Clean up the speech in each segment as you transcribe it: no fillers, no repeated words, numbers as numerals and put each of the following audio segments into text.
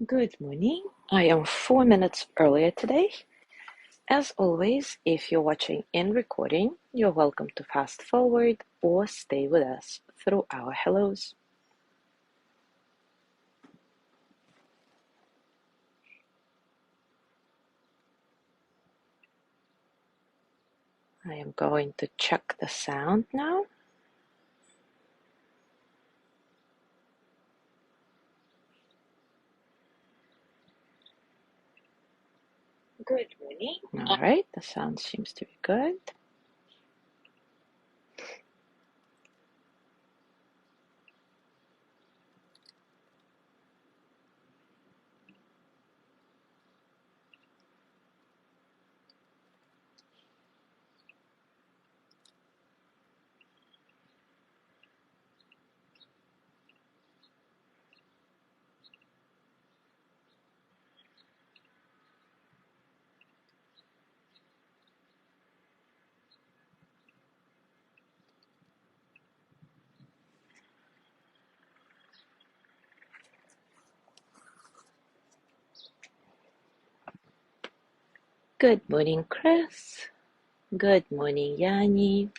Good morning. I am 4 minutes earlier today. As always, if you're watching in recording, you're welcome to fast forward or stay with us through our hellos. I am going to check the sound now. Good morning. All right, the sound seems to be good. Good morning, Chris. Good morning, Yanni.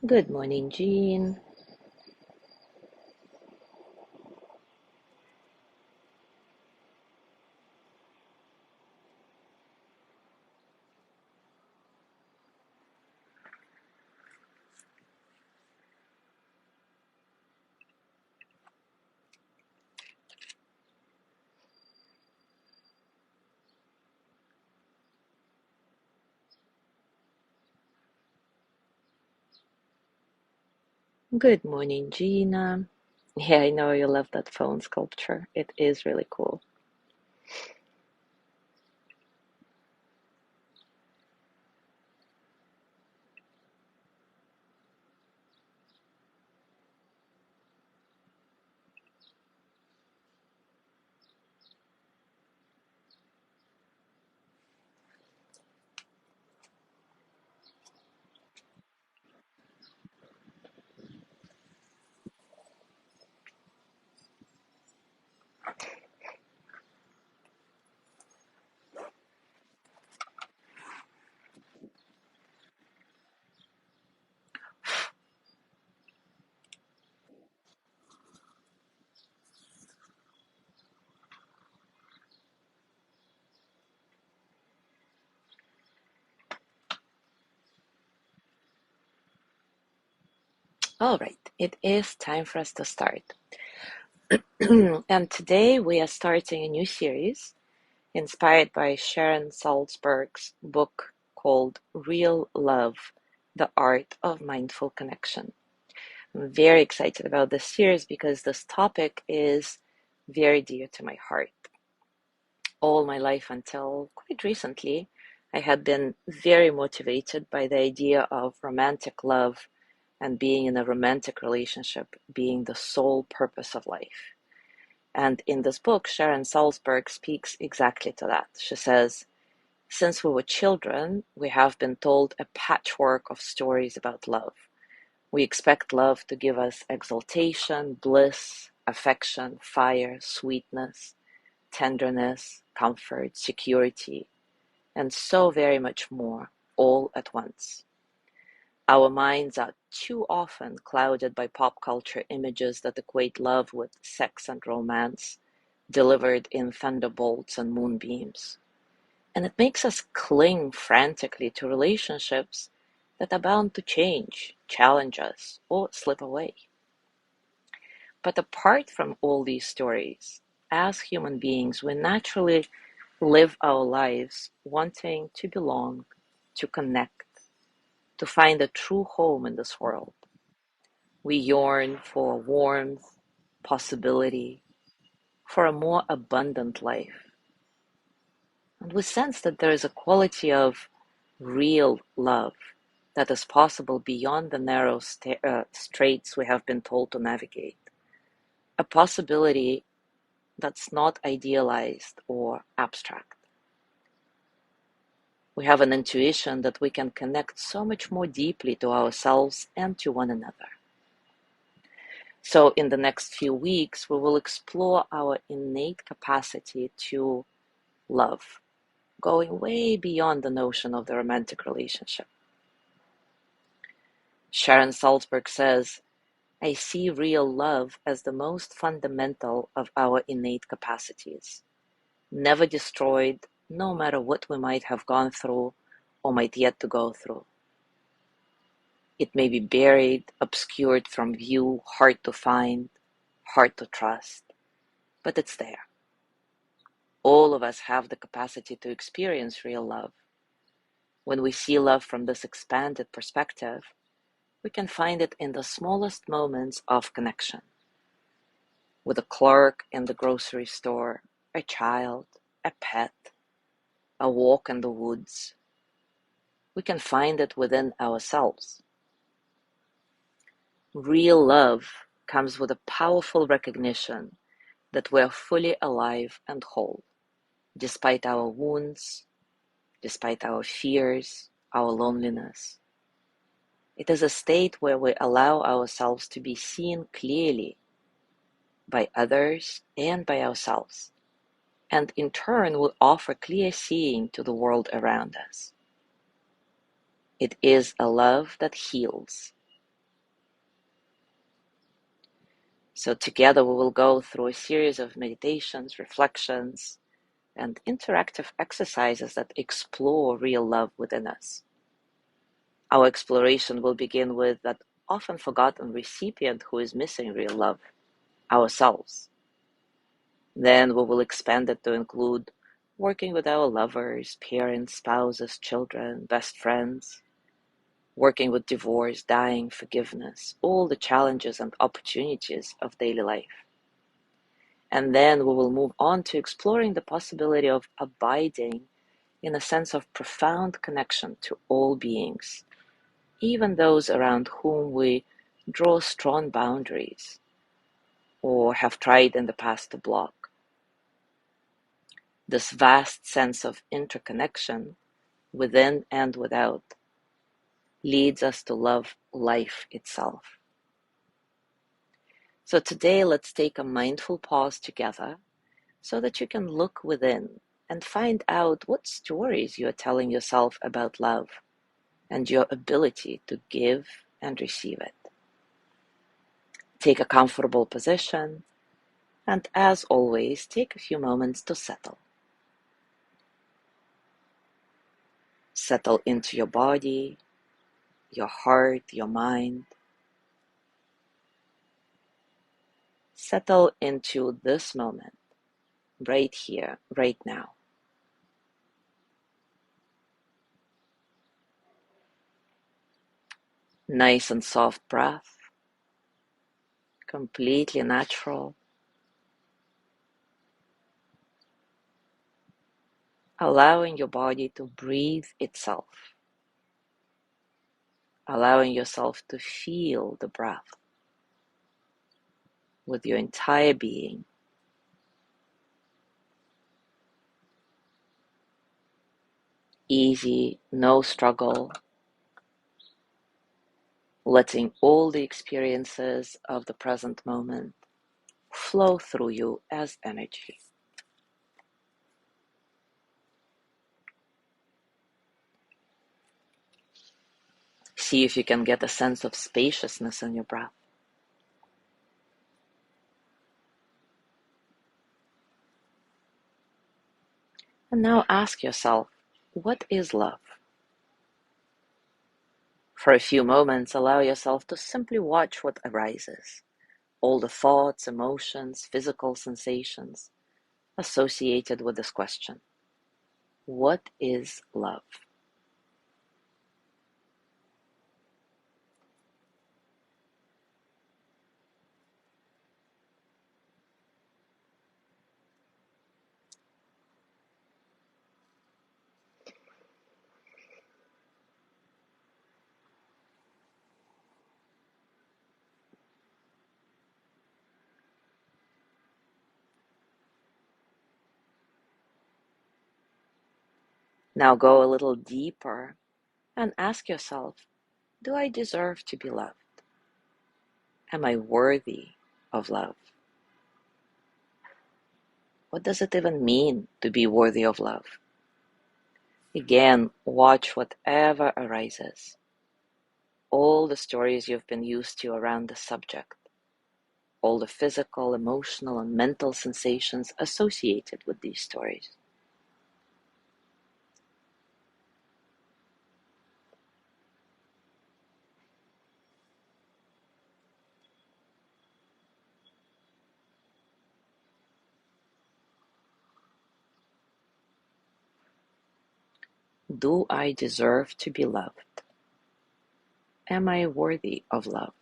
Good morning, Jean. Good morning, Gina. Yeah, I know you love that phone sculpture. It is really cool. All right, it is time for us to start. And today we are starting a new series inspired by Sharon Salzberg's book called Real Love, The Art of Mindful Connection. I'm very excited about this series because this topic is very dear to my heart. All my life until quite recently, I had been very motivated by the idea of romantic love and being in a romantic relationship being the sole purpose of life. And in this book, Sharon Salzberg speaks exactly to that. She says, since we were children, we have been told a patchwork of stories about love. We expect love to give us exaltation, bliss, affection, fire, sweetness, tenderness, comfort, security, and so very much more, all at once. Our minds are too often clouded by pop culture images that equate love with sex and romance, delivered in thunderbolts and moonbeams. And it makes us cling frantically to relationships that are bound to change, challenge us, or slip away. But apart from all these stories, as human beings, we naturally live our lives wanting to belong, to connect, to find a true home in this world. We yearn for warmth, possibility, for a more abundant life. And we sense that there is a quality of real love that is possible beyond the narrow straits we have been told to navigate. A possibility that's not idealized or abstract. We have an intuition that we can connect so much more deeply to ourselves and to one another. So in the next few weeks, we will explore our innate capacity to love, going way beyond the notion of the romantic relationship. Sharon Salzberg says, I see real love as the most fundamental of our innate capacities, never destroyed, no matter what we might have gone through or might yet to go through. It may be buried, obscured from view, hard to find, hard to trust, but it's there. All of us have the capacity to experience real love. When we see love from this expanded perspective, we can find it in the smallest moments of connection. With a clerk in the grocery store, a child, a pet, a walk in the woods. We can find it within ourselves. Real love comes with a powerful recognition that we are fully alive and whole, despite our wounds, despite our fears, our loneliness. It is a state where we allow ourselves to be seen clearly by others and by ourselves, and in turn we offer clear seeing to the world around us. It is a love that heals. So together we will go through a series of meditations, reflections, and interactive exercises that explore real love within us. Our exploration will begin with that often forgotten recipient who is missing real love, ourselves. Then we will expand it to include working with our lovers, parents, spouses, children, best friends, working with divorce, dying, forgiveness, all the challenges and opportunities of daily life. And then we will move on to exploring the possibility of abiding in a sense of profound connection to all beings, even those around whom we draw strong boundaries or have tried in the past to block. This vast sense of interconnection within and without leads us to love life itself. So today, let's take a mindful pause together so that you can look within and find out what stories you are telling yourself about love and your ability to give and receive it. Take a comfortable position, and as always, take a few moments to settle. Settle into your body, your heart, your mind. Settle into this moment, right here, right now. Nice and soft breath, completely natural. Allowing your body to breathe itself. Allowing yourself to feel the breath with your entire being. Easy, no struggle. Letting all the experiences of the present moment flow through you as energy. See if you can get a sense of spaciousness in your breath. And now ask yourself, what is love? For a few moments, allow yourself to simply watch what arises. All the thoughts, emotions, physical sensations associated with this question. What is love? Now go a little deeper and ask yourself, do I deserve to be loved? Am I worthy of love? What does it even mean to be worthy of love? Again, watch whatever arises. All the stories you've been used to around the subject, all the physical, emotional, and mental sensations associated with these stories. Do I deserve to be loved? Am I worthy of love?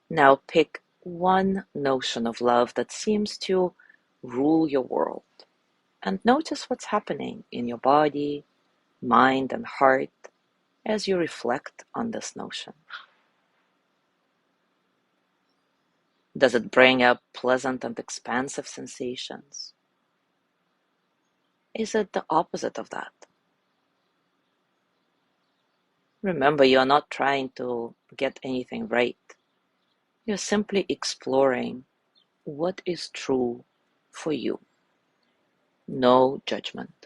Now pick one notion of love that seems to rule your world and notice what's happening in your body, mind, and heart as you reflect on this notion. Does it bring up pleasant and expansive sensations? Is it the opposite of that? Remember, you are not trying to get anything right. You're simply exploring what is true for you. No judgment.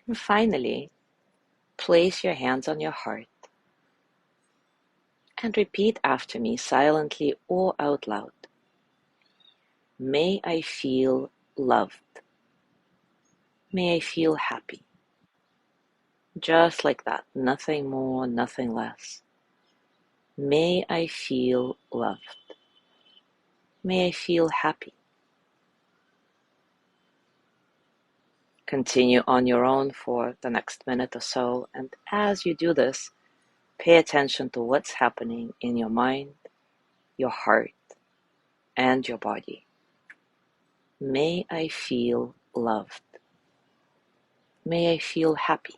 And finally, place your hands on your heart and repeat after me silently or out loud. May I feel loved. May I feel happy. Just like that, nothing more, nothing less. May I feel loved. May I feel happy. Continue on your own for the next minute or so, and as you do this, pay attention to what's happening in your mind, your heart, and your body. May I feel loved. May I feel happy.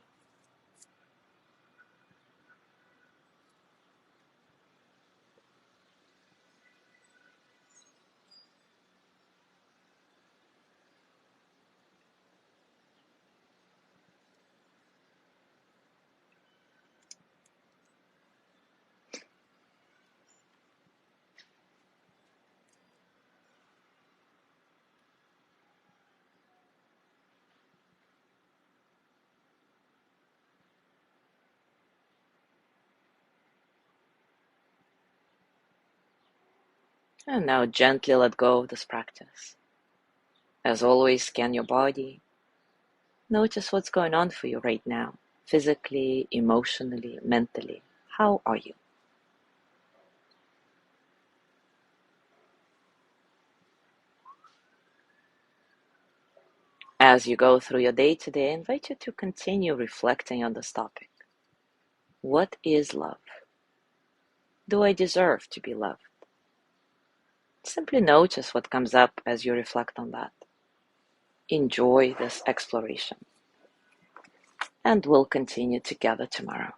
And now gently let go of this practice. As always, scan your body. Notice what's going on for you right now, physically, emotionally, mentally. How are you? As you go through your day today, I invite you to continue reflecting on this topic. What is love? Do I deserve to be loved? Simply notice what comes up as you reflect on that. Enjoy this exploration. And we'll continue together tomorrow.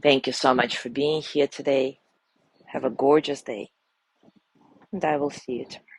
Thank you so much for being here today. Have a gorgeous day. And I will see you tomorrow.